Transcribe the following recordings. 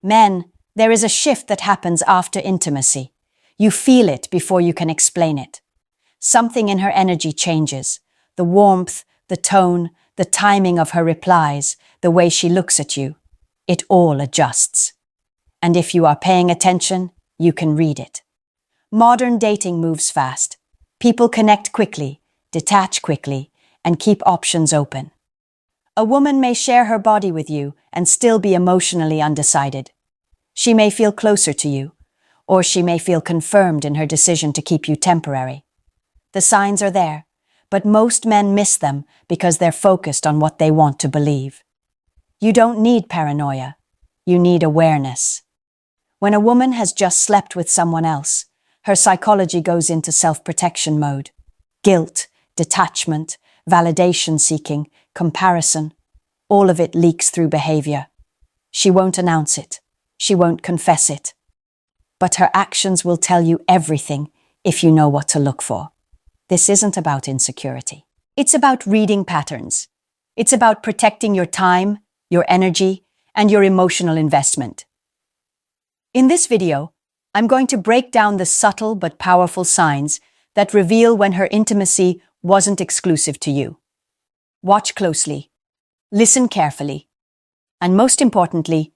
Men, there is a shift that happens after intimacy. You feel it before you can explain it. Something in her energy changes. The warmth, the tone, the timing of her replies, the way she looks at you. It all adjusts. And if you are paying attention, you can read it. Modern dating moves fast. People connect quickly, detach quickly, and keep options open. A woman may share her body with you and still be emotionally undecided. She may feel closer to you, or she may feel confirmed in her decision to keep you temporary. The signs are there, but most men miss them because they're focused on what they want to believe. You don't need paranoia. You need awareness. When a woman has just slept with someone else, her psychology goes into self-protection mode. Guilt, detachment, validation seeking, comparison, all of it leaks through behavior. She won't announce it. She won't confess it. But her actions will tell you everything if you know what to look for. This isn't about insecurity. It's about reading patterns. It's about protecting your time, your energy, and your emotional investment. In this video, I'm going to break down the subtle but powerful signs that reveal when her intimacy wasn't exclusive to you. Watch closely, listen carefully, and most importantly,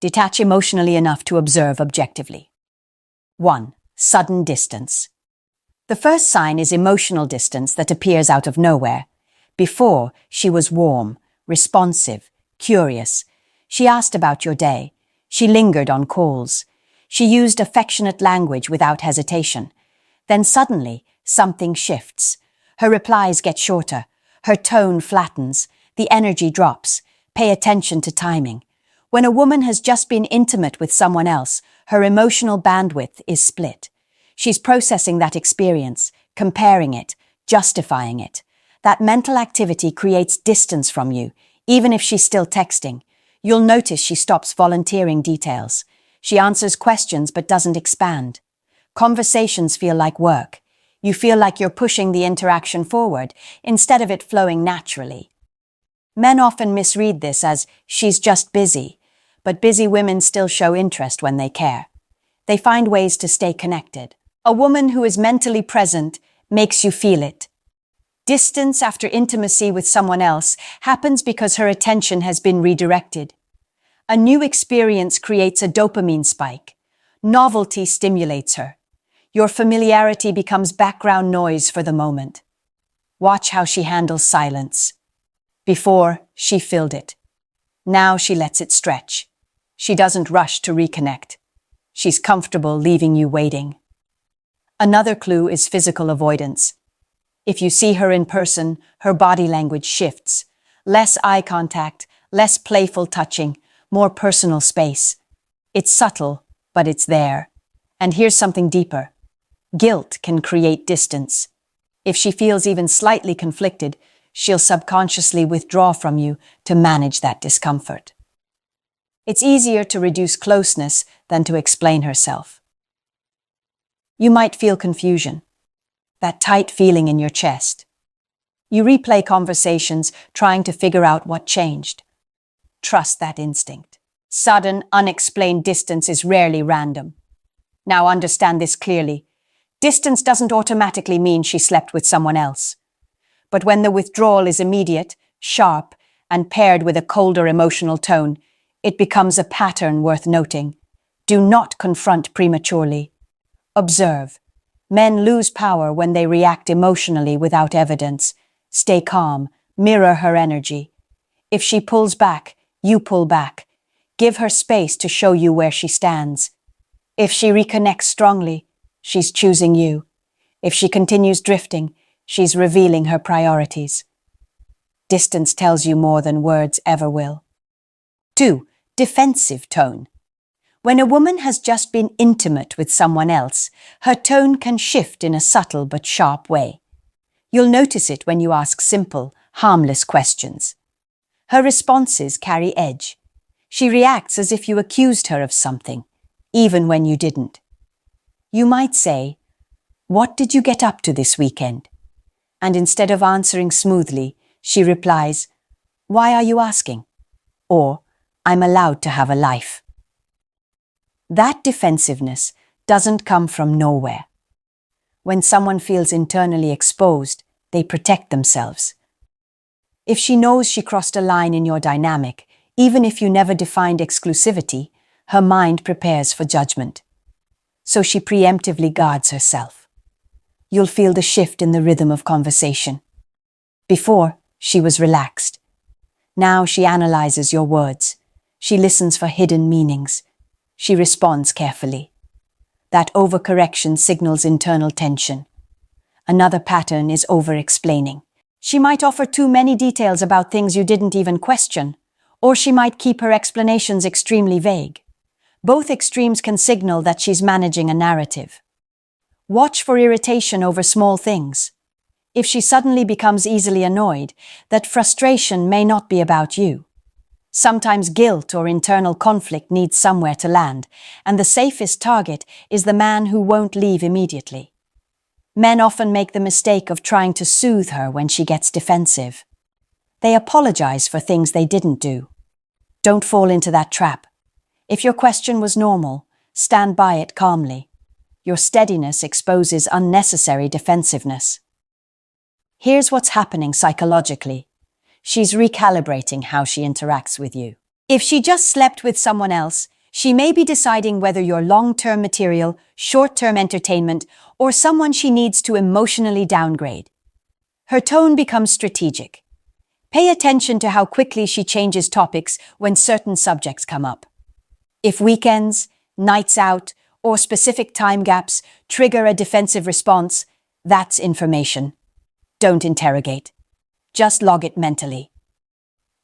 detach emotionally enough to observe objectively. 1. Sudden distance. The first sign is emotional distance that appears out of nowhere. Before, she was warm, responsive, curious. She asked about your day. She lingered on calls. She used affectionate language without hesitation. Then suddenly, something shifts. Her replies get shorter. Her tone flattens. The energy drops. Pay attention to timing. When a woman has just been intimate with someone else, her emotional bandwidth is split. She's processing that experience, comparing it, justifying it. That mental activity creates distance from you, even if she's still texting. You'll notice she stops volunteering details. She answers questions but doesn't expand. Conversations feel like work. You feel like you're pushing the interaction forward instead of it flowing naturally. Men often misread this as she's just busy, but busy women still show interest when they care. They find ways to stay connected. A woman who is mentally present makes you feel it. Distance after intimacy with someone else happens because her attention has been redirected. A new experience creates a dopamine spike. Novelty stimulates her. Your familiarity becomes background noise for the moment. Watch how she handles silence. Before, she filled it. Now she lets it stretch. She doesn't rush to reconnect. She's comfortable leaving you waiting. Another clue is physical avoidance. If you see her in person, her body language shifts. Less eye contact, less playful touching, more personal space. It's subtle, but it's there. And here's something deeper. Guilt can create distance. If she feels even slightly conflicted, she'll subconsciously withdraw from you to manage that discomfort. It's easier to reduce closeness than to explain herself. You might feel confusion, that tight feeling in your chest. You replay conversations trying to figure out what changed. Trust that instinct. Sudden, unexplained distance is rarely random. Now understand this clearly. Distance doesn't automatically mean she slept with someone else. But when the withdrawal is immediate, sharp, and paired with a colder emotional tone, it becomes a pattern worth noting. Do not confront prematurely. Observe. Men lose power when they react emotionally without evidence. Stay calm. Mirror her energy. If she pulls back, you pull back. Give her space to show you where she stands. If she reconnects strongly, she's choosing you. If she continues drifting, she's revealing her priorities. Distance tells you more than words ever will. 2. Defensive tone. When a woman has just been intimate with someone else, her tone can shift in a subtle but sharp way. You'll notice it when you ask simple, harmless questions. Her responses carry edge. She reacts as if you accused her of something, even when you didn't. You might say, "What did you get up to this weekend?" And instead of answering smoothly, she replies, "Why are you asking?" Or, "I'm allowed to have a life." That defensiveness doesn't come from nowhere. When someone feels internally exposed, they protect themselves. If she knows she crossed a line in your dynamic, even if you never defined exclusivity, her mind prepares for judgment. So she preemptively guards herself. You'll feel the shift in the rhythm of conversation. Before, she was relaxed. Now she analyzes your words. She listens for hidden meanings. She responds carefully. That overcorrection signals internal tension. Another pattern is over-explaining. She might offer too many details about things you didn't even question, or she might keep her explanations extremely vague. Both extremes can signal that she's managing a narrative. Watch for irritation over small things. If she suddenly becomes easily annoyed, that frustration may not be about you. Sometimes guilt or internal conflict needs somewhere to land, and the safest target is the man who won't leave immediately. Men often make the mistake of trying to soothe her when she gets defensive. They apologize for things they didn't do. Don't fall into that trap. If your question was normal, stand by it calmly. Your steadiness exposes unnecessary defensiveness. Here's what's happening psychologically. She's recalibrating how she interacts with you. If she just slept with someone else, she may be deciding whether you're long-term material, short-term entertainment, or someone she needs to emotionally downgrade. Her tone becomes strategic. Pay attention to how quickly she changes topics when certain subjects come up. If weekends, nights out, or specific time gaps trigger a defensive response, that's information. Don't interrogate. Just log it mentally.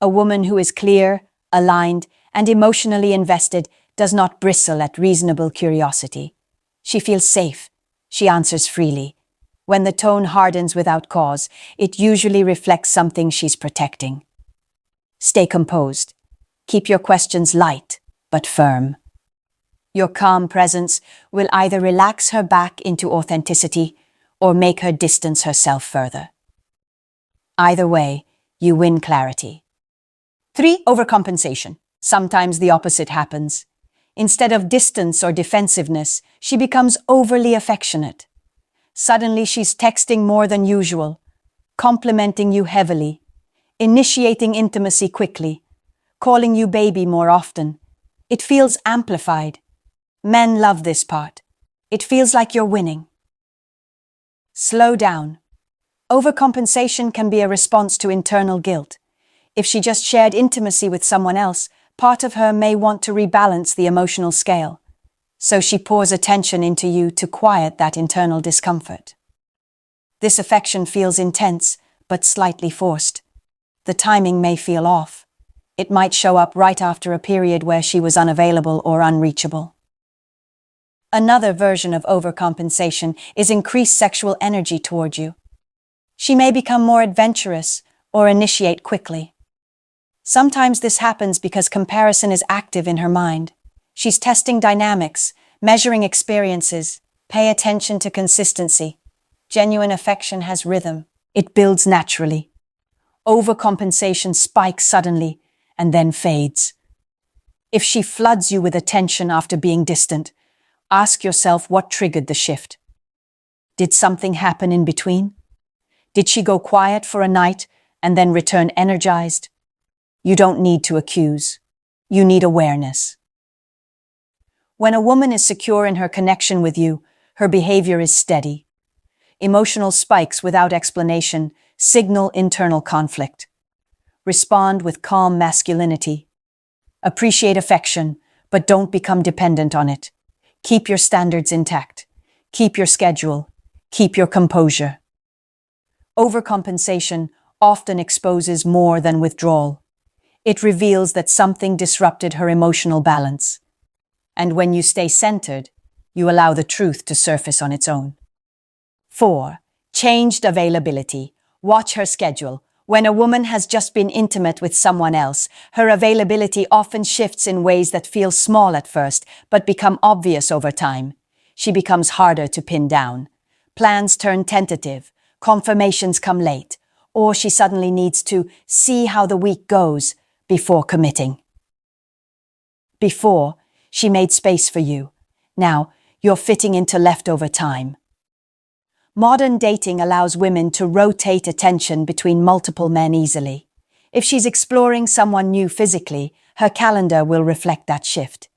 A woman who is clear, aligned, and emotionally invested does not bristle at reasonable curiosity. She feels safe. She answers freely. When the tone hardens without cause, it usually reflects something she's protecting. Stay composed. Keep your questions light, but firm. Your calm presence will either relax her back into authenticity or make her distance herself further. Either way, you win clarity. 3. Overcompensation. Sometimes the opposite happens. Instead of distance or defensiveness, she becomes overly affectionate. Suddenly she's texting more than usual, complimenting you heavily, initiating intimacy quickly, calling you baby more often. It feels amplified. Men love this part. It feels like you're winning. Slow down. Overcompensation can be a response to internal guilt. If she just shared intimacy with someone else, part of her may want to rebalance the emotional scale. So she pours attention into you to quiet that internal discomfort. This affection feels intense, but slightly forced. The timing may feel off. It might show up right after a period where she was unavailable or unreachable. Another version of overcompensation is increased sexual energy toward you. She may become more adventurous or initiate quickly. Sometimes this happens because comparison is active in her mind. She's testing dynamics, measuring experiences. Pay attention to consistency. Genuine affection has rhythm. It builds naturally. Overcompensation spikes suddenly and then fades. If she floods you with attention after being distant, ask yourself what triggered the shift. Did something happen in between? Did she go quiet for a night and then return energized? You don't need to accuse. You need awareness. When a woman is secure in her connection with you, her behavior is steady. Emotional spikes without explanation signal internal conflict. Respond with calm masculinity. Appreciate affection, but don't become dependent on it. Keep your standards intact. Keep your schedule. Keep your composure. Overcompensation often exposes more than withdrawal. It reveals that something disrupted her emotional balance. And when you stay centered, you allow the truth to surface on its own. 4. Changed availability. Watch her schedule. When a woman has just been intimate with someone else, her availability often shifts in ways that feel small at first, but become obvious over time. She becomes harder to pin down. Plans turn tentative. Confirmations come late, or she suddenly needs to see how the week goes before committing. Before, She made space for you. Now, you're fitting into leftover time. Modern dating allows women to rotate attention between multiple men easily. If she's exploring someone new physically, her calendar will reflect that shift.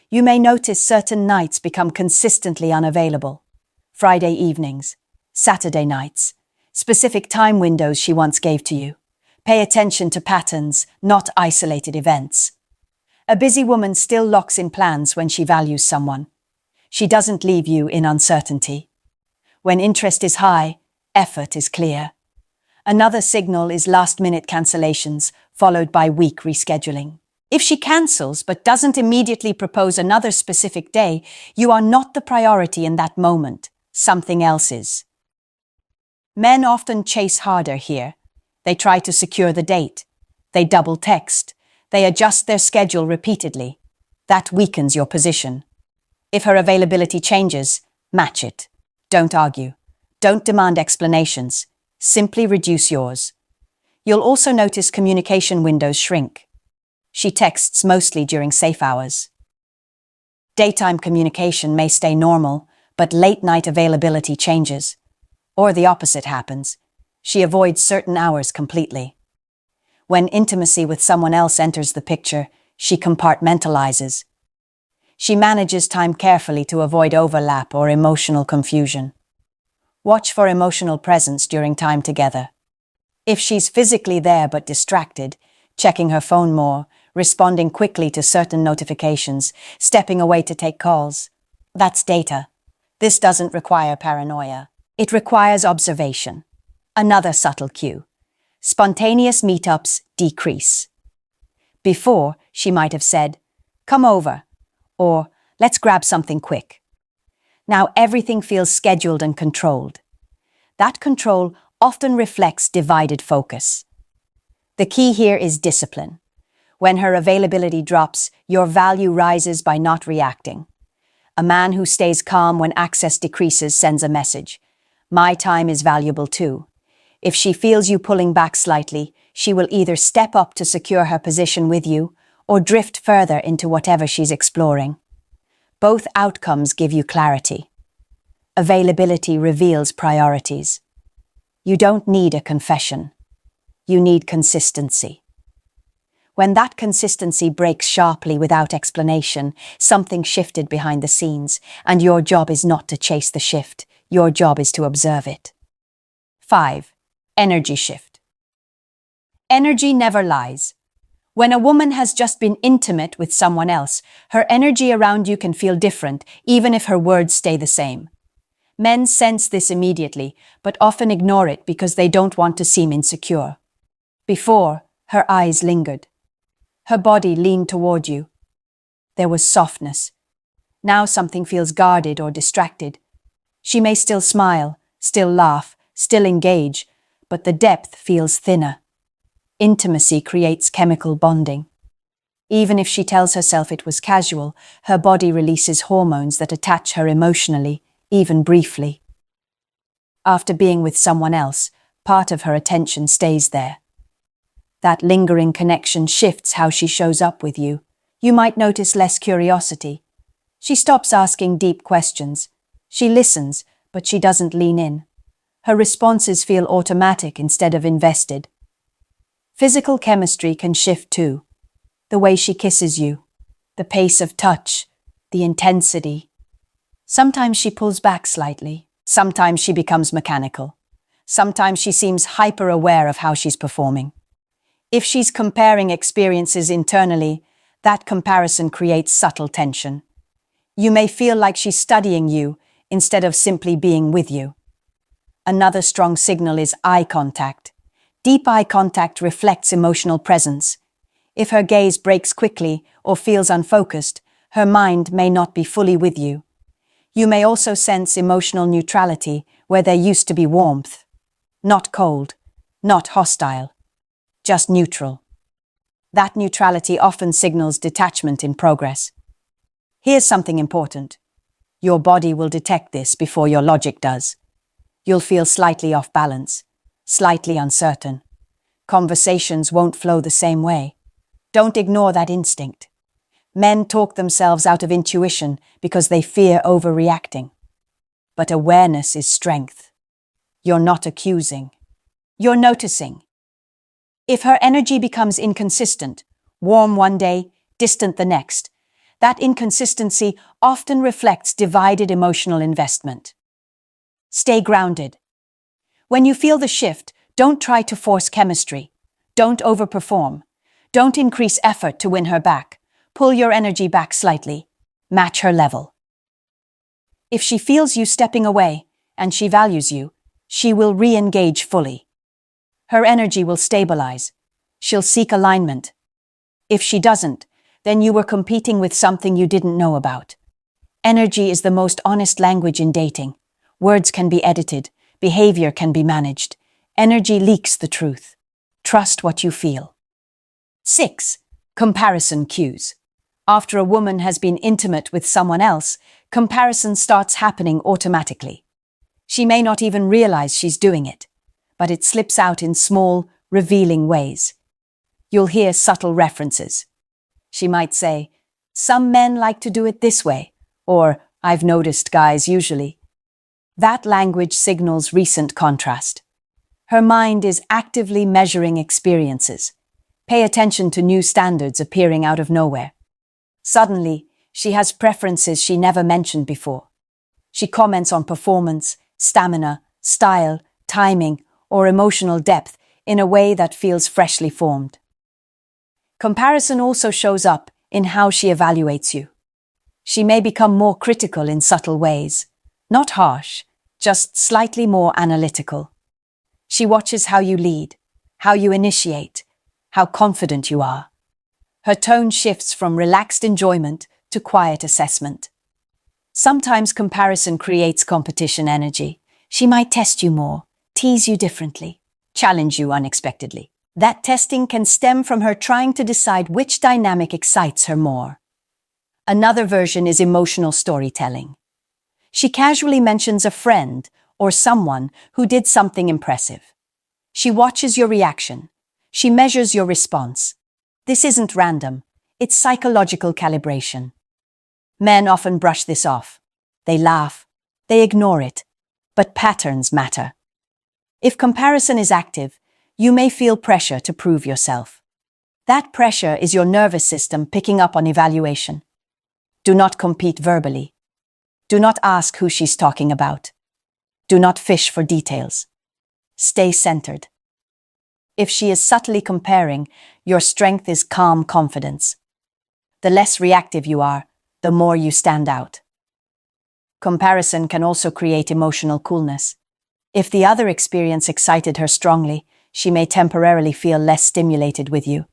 You may notice certain nights become consistently unavailable. Friday evenings, Saturday nights, specific time windows she once gave to you. Pay attention to patterns, not isolated events. A busy woman still locks in plans when she values someone. She doesn't leave you in uncertainty. When interest is high, effort is clear. Another signal is last-minute cancellations, followed by weak rescheduling. If she cancels but doesn't immediately propose another specific day, you are not the priority in that moment. Something else is. Men often chase harder here. They try to secure the date. They double text. They adjust their schedule repeatedly. That weakens your position. If her availability changes, match it. Don't argue. Don't demand explanations. Simply reduce yours. You'll also notice communication windows shrink. She texts mostly during safe hours. Daytime communication may stay normal, but late-night availability changes. Or the opposite happens. She avoids certain hours completely. When intimacy with someone else enters the picture, she compartmentalizes. She manages time carefully to avoid overlap or emotional confusion. Watch for emotional presence during time together. If she's physically there but distracted, checking her phone more, responding quickly to certain notifications, stepping away to take calls, that's data. This doesn't require paranoia. It requires observation. Another subtle cue. Spontaneous meetups decrease. Before, she might have said, "Come over," or "Let's grab something quick." Now everything feels scheduled and controlled. That control often reflects divided focus. The key here is discipline. When her availability drops, your value rises by not reacting. A man who stays calm when access decreases sends a message. My time is valuable too. If she feels you pulling back slightly, she will either step up to secure her position with you or drift further into whatever she's exploring. Both outcomes give you clarity. Availability reveals priorities. You don't need a confession. You need consistency. When that consistency breaks sharply without explanation, something shifted behind the scenes, and your job is not to chase the shift. Your job is to observe it. 5. Energy shift. Energy never lies. When a woman has just been intimate with someone else, her energy around you can feel different, even if her words stay the same. Men sense this immediately, but often ignore it because they don't want to seem insecure. Before, her eyes lingered. Her body leaned toward you. There was softness. Now something feels guarded or distracted. She may still smile, still laugh, still engage, but the depth feels thinner. Intimacy creates chemical bonding. Even if she tells herself it was casual, her body releases hormones that attach her emotionally, even briefly. After being with someone else, part of her attention stays there. That lingering connection shifts how she shows up with you. You might notice less curiosity. She stops asking deep questions. She listens, but she doesn't lean in. Her responses feel automatic instead of invested. Physical chemistry can shift too. The way she kisses you, the pace of touch, the intensity. Sometimes she pulls back slightly. Sometimes she becomes mechanical. Sometimes she seems hyper-aware of how she's performing. If she's comparing experiences internally, that comparison creates subtle tension. You may feel like she's studying you instead of simply being with you. Another strong signal is eye contact. Deep eye contact reflects emotional presence. If her gaze breaks quickly or feels unfocused, her mind may not be fully with you. You may also sense emotional neutrality where there used to be warmth. Not cold, not hostile, just neutral. That neutrality often signals detachment in progress. Here's something important. Your body will detect this before your logic does. You'll feel slightly off balance, slightly uncertain. Conversations won't flow the same way. Don't ignore that instinct. Men talk themselves out of intuition because they fear overreacting. But awareness is strength. You're not accusing. You're noticing. If her energy becomes inconsistent, warm one day, distant the next, that inconsistency often reflects divided emotional investment. Stay grounded. When you feel the shift, don't try to force chemistry. Don't overperform. Don't increase effort to win her back. Pull your energy back slightly. Match her level. If she feels you stepping away, and she values you, she will re-engage fully. Her energy will stabilize. She'll seek alignment. If she doesn't, then you were competing with something you didn't know about. Energy is the most honest language in dating. Words can be edited. Behavior can be managed. Energy leaks the truth. Trust what you feel. 6. Comparison cues. After a woman has been intimate with someone else, comparison starts happening automatically. She may not even realize she's doing it, but it slips out in small, revealing ways. You'll hear subtle references. She might say, "Some men like to do it this way," or "I've noticed guys usually." That language signals recent contrast. Her mind is actively measuring experiences. Pay attention to new standards appearing out of nowhere. Suddenly, she has preferences she never mentioned before. She comments on performance, stamina, style, timing, or emotional depth in a way that feels freshly formed. Comparison also shows up in how she evaluates you. She may become more critical in subtle ways, not harsh, just slightly more analytical. She watches how you lead, how you initiate, how confident you are. Her tone shifts from relaxed enjoyment to quiet assessment. Sometimes comparison creates competition energy. She might test you more, tease you differently, challenge you unexpectedly. That testing can stem from her trying to decide which dynamic excites her more. Another version is emotional storytelling. She casually mentions a friend or someone who did something impressive. She watches your reaction. She measures your response. This isn't random. It's psychological calibration. Men often brush this off. They laugh. They ignore it. But patterns matter. If comparison is active, you may feel pressure to prove yourself. That pressure is your nervous system picking up on evaluation. Do not compete verbally. Do not ask who she's talking about. Do not fish for details. Stay centered. If she is subtly comparing, your strength is calm confidence. The less reactive you are, the more you stand out. Comparison can also create emotional coolness. If the other experience excited her strongly, she may temporarily feel less stimulated with you.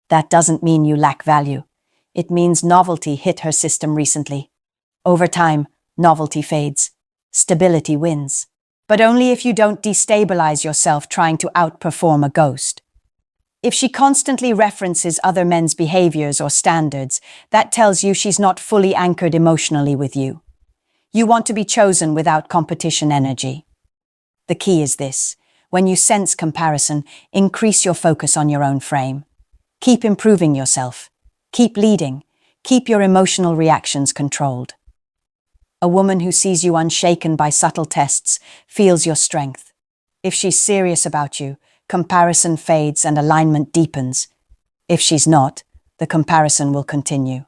That doesn't mean you lack value. It means novelty hit her system recently. Over time, novelty fades. Stability wins. But only if you don't destabilize yourself trying to outperform a ghost. If she constantly references other men's behaviors or standards, that tells you she's not fully anchored emotionally with you. You want to be chosen without competition energy. The key is this: when you sense comparison, increase your focus on your own frame. Keep improving yourself. Keep leading. Keep your emotional reactions controlled. A woman who sees you unshaken by subtle tests feels your strength. If she's serious about you, comparison fades and alignment deepens. If she's not, the comparison will continue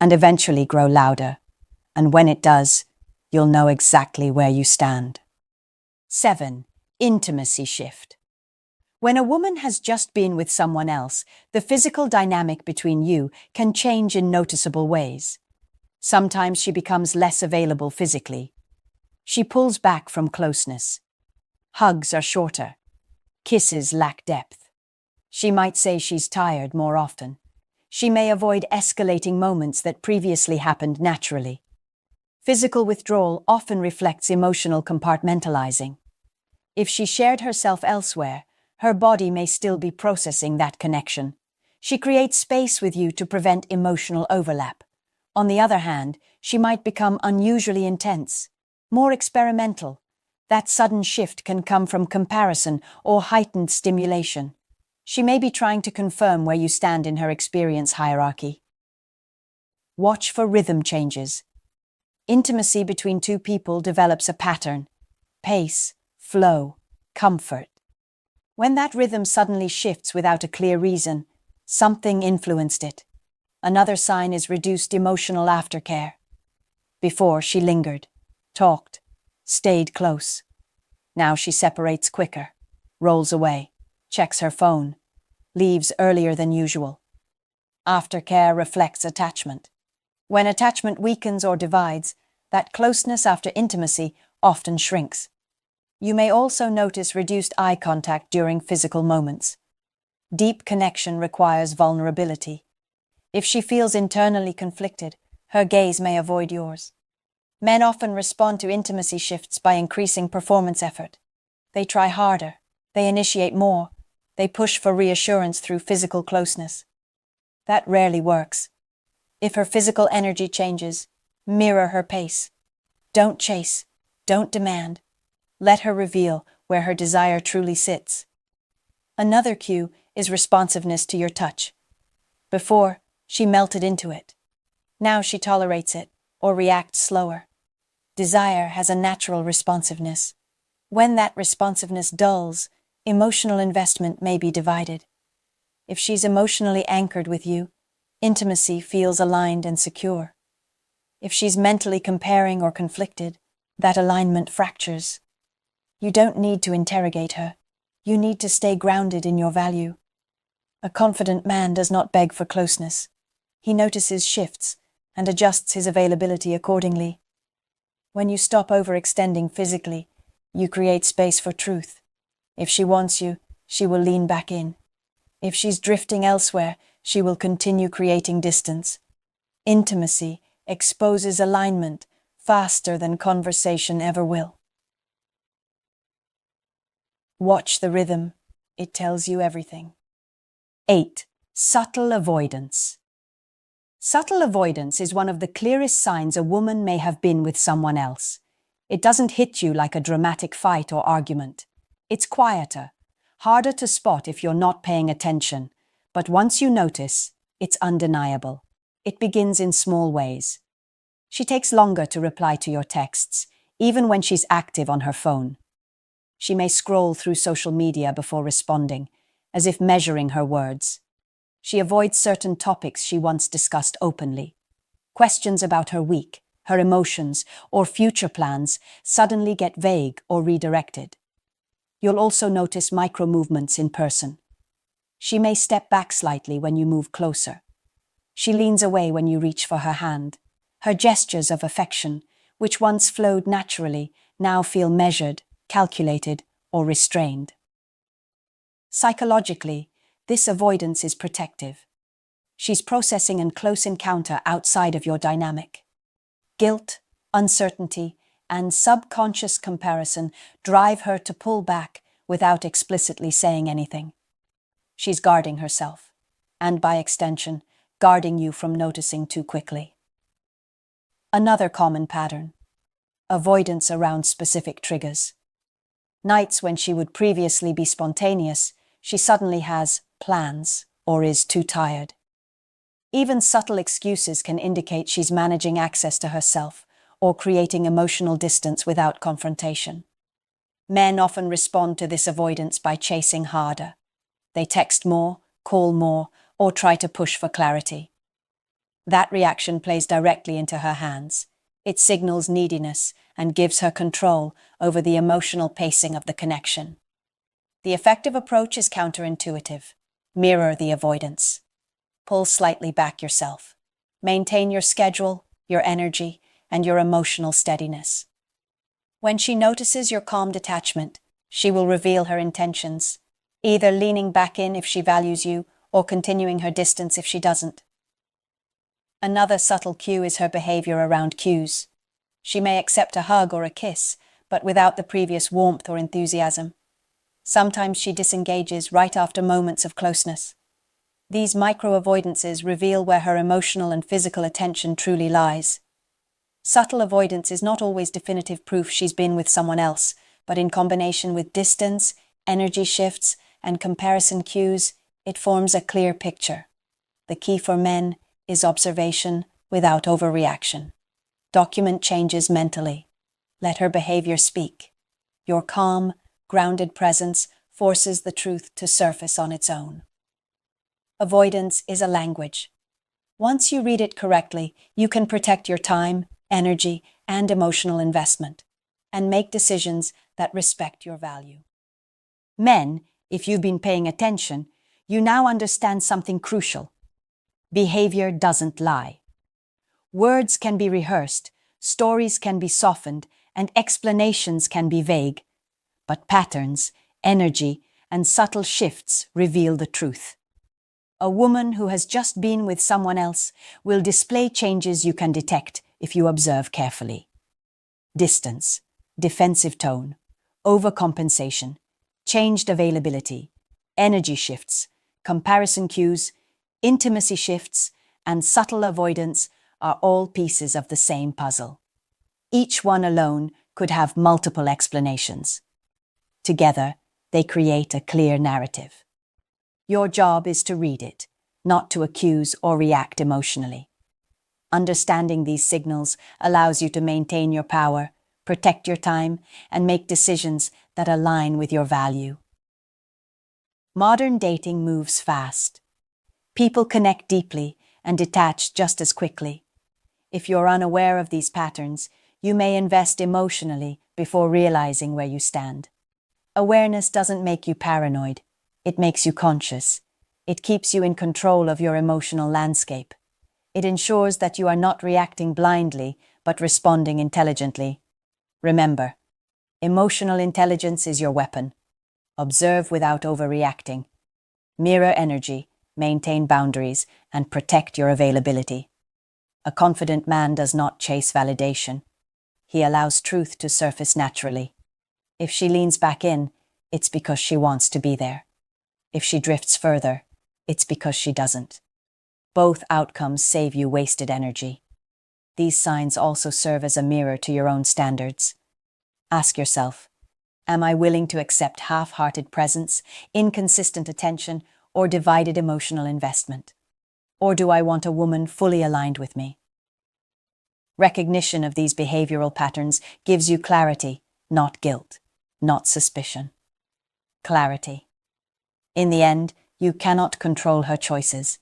and eventually grow louder. And when it does, you'll know exactly where you stand. 7. Intimacy shift. When a woman has just been with someone else, the physical dynamic between you can change in noticeable ways. Sometimes she becomes less available physically. She pulls back from closeness. Hugs are shorter. Kisses lack depth. She might say she's tired more often. She may avoid escalating moments that previously happened naturally. Physical withdrawal often reflects emotional compartmentalizing. If she shared herself elsewhere, her body may still be processing that connection. She creates space with you to prevent emotional overlap. On the other hand, she might become unusually intense, more experimental. That sudden shift can come from comparison or heightened stimulation. She may be trying to confirm where you stand in her experience hierarchy. Watch for rhythm changes. Intimacy between two people develops a pattern: pace, flow, comfort. When that rhythm suddenly shifts without a clear reason, something influenced it. Another sign is reduced emotional aftercare. Before, she lingered, talked, stayed close. Now she separates quicker, rolls away, checks her phone, leaves earlier than usual. Aftercare reflects attachment. When attachment weakens or divides, that closeness after intimacy often shrinks. You may also notice reduced eye contact during physical moments. Deep connection requires vulnerability. If she feels internally conflicted, her gaze may avoid yours. Men often respond to intimacy shifts by increasing performance effort. They try harder, they initiate more, they push for reassurance through physical closeness. That rarely works. If her physical energy changes, mirror her pace. Don't chase, don't demand. Let her reveal where her desire truly sits. Another cue is responsiveness to your touch. Before, she melted into it. Now she tolerates it or reacts slower. Desire has a natural responsiveness. When that responsiveness dulls, emotional investment may be divided. If she's emotionally anchored with you, intimacy feels aligned and secure. If she's mentally comparing or conflicted, that alignment fractures. You don't need to interrogate her. You need to stay grounded in your value. A confident man does not beg for closeness. He notices shifts and adjusts his availability accordingly. When you stop overextending physically, you create space for truth. If she wants you, she will lean back in. If she's drifting elsewhere, she will continue creating distance. Intimacy exposes alignment faster than conversation ever will. Watch the rhythm. It tells you everything. 8. Subtle avoidance. Subtle avoidance is one of the clearest signs a woman may have been with someone else. It doesn't hit you like a dramatic fight or argument. It's quieter, harder to spot if you're not paying attention, but once you notice, it's undeniable. It begins in small ways. She takes longer to reply to your texts, even when she's active on her phone. She may scroll through social media before responding, as if measuring her words. She avoids certain topics she once discussed openly. Questions about her week, her emotions, or future plans suddenly get vague or redirected. You'll also notice micro-movements in person. She may step back slightly when you move closer. She leans away when you reach for her hand. Her gestures of affection, which once flowed naturally, now feel measured, calculated, or restrained. Psychologically, this avoidance is protective. She's processing a close encounter outside of your dynamic. Guilt, uncertainty, and subconscious comparison drive her to pull back without explicitly saying anything. She's guarding herself, and by extension, guarding you from noticing too quickly. Another common pattern: avoidance around specific triggers. Nights when she would previously be spontaneous, she suddenly has plans or is too tired. Even subtle excuses can indicate she's managing access to herself or creating emotional distance without confrontation. Men often respond to this avoidance by chasing harder. They text more, call more, or try to push for clarity. That reaction plays directly into her hands. It signals neediness and gives her control over the emotional pacing of the connection. The effective approach is counterintuitive. Mirror the avoidance. Pull slightly back yourself. Maintain your schedule, your energy, and your emotional steadiness. When she notices your calm detachment, she will reveal her intentions, either leaning back in if she values you or continuing her distance if she doesn't. Another subtle cue is her behavior around cues. She may accept a hug or a kiss, but without the previous warmth or enthusiasm. Sometimes she disengages right after moments of closeness. These micro-avoidances reveal where her emotional and physical attention truly lies. Subtle avoidance is not always definitive proof she's been with someone else, but in combination with distance, energy shifts, and comparison cues, it forms a clear picture. The key for men is observation, without overreaction. Document changes mentally. Let her behavior speak. Your calm, grounded presence forces the truth to surface on its own. Avoidance is a language. Once you read it correctly, you can protect your time, energy, and emotional investment, and make decisions that respect your value. Men, if you've been paying attention, you now understand something crucial. Behavior doesn't lie. Words can be rehearsed, stories can be softened, and explanations can be vague. But patterns, energy, and subtle shifts reveal the truth. A woman who has just been with someone else will display changes you can detect if you observe carefully. Distance, defensive tone, overcompensation, changed availability, energy shifts, comparison cues, intimacy shifts, and subtle avoidance are all pieces of the same puzzle. Each one alone could have multiple explanations. Together, they create a clear narrative. Your job is to read it, not to accuse or react emotionally. Understanding these signals allows you to maintain your power, protect your time, and make decisions that align with your value. Modern dating moves fast. People connect deeply and detach just as quickly. If you're unaware of these patterns, you may invest emotionally before realizing where you stand. Awareness doesn't make you paranoid. It makes you conscious. It keeps you in control of your emotional landscape. It ensures that you are not reacting blindly, but responding intelligently. Remember, emotional intelligence is your weapon. Observe without overreacting. Mirror energy, maintain boundaries, and protect your availability. A confident man does not chase validation. He allows truth to surface naturally. If she leans back in, it's because she wants to be there. If she drifts further, it's because she doesn't. Both outcomes save you wasted energy. These signs also serve as a mirror to your own standards. Ask yourself, am I willing to accept half-hearted presence, inconsistent attention, or divided emotional investment? Or do I want a woman fully aligned with me? Recognition of these behavioral patterns gives you clarity, not guilt, not suspicion. Clarity. In the end, you cannot control her choices,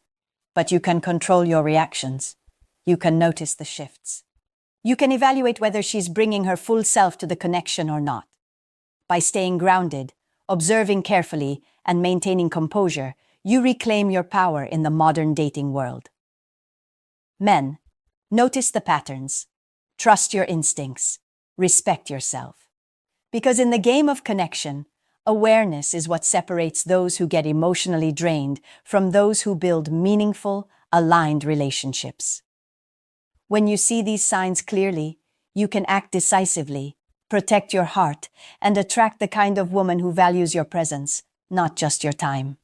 but you can control your reactions. You can notice the shifts. You can evaluate whether she's bringing her full self to the connection or not. By staying grounded, observing carefully, and maintaining composure, you reclaim your power in the modern dating world. Men, notice the patterns. Trust your instincts. Respect yourself. Because in the game of connection, awareness is what separates those who get emotionally drained from those who build meaningful, aligned relationships. When you see these signs clearly, you can act decisively, protect your heart, and attract the kind of woman who values your presence, not just your time.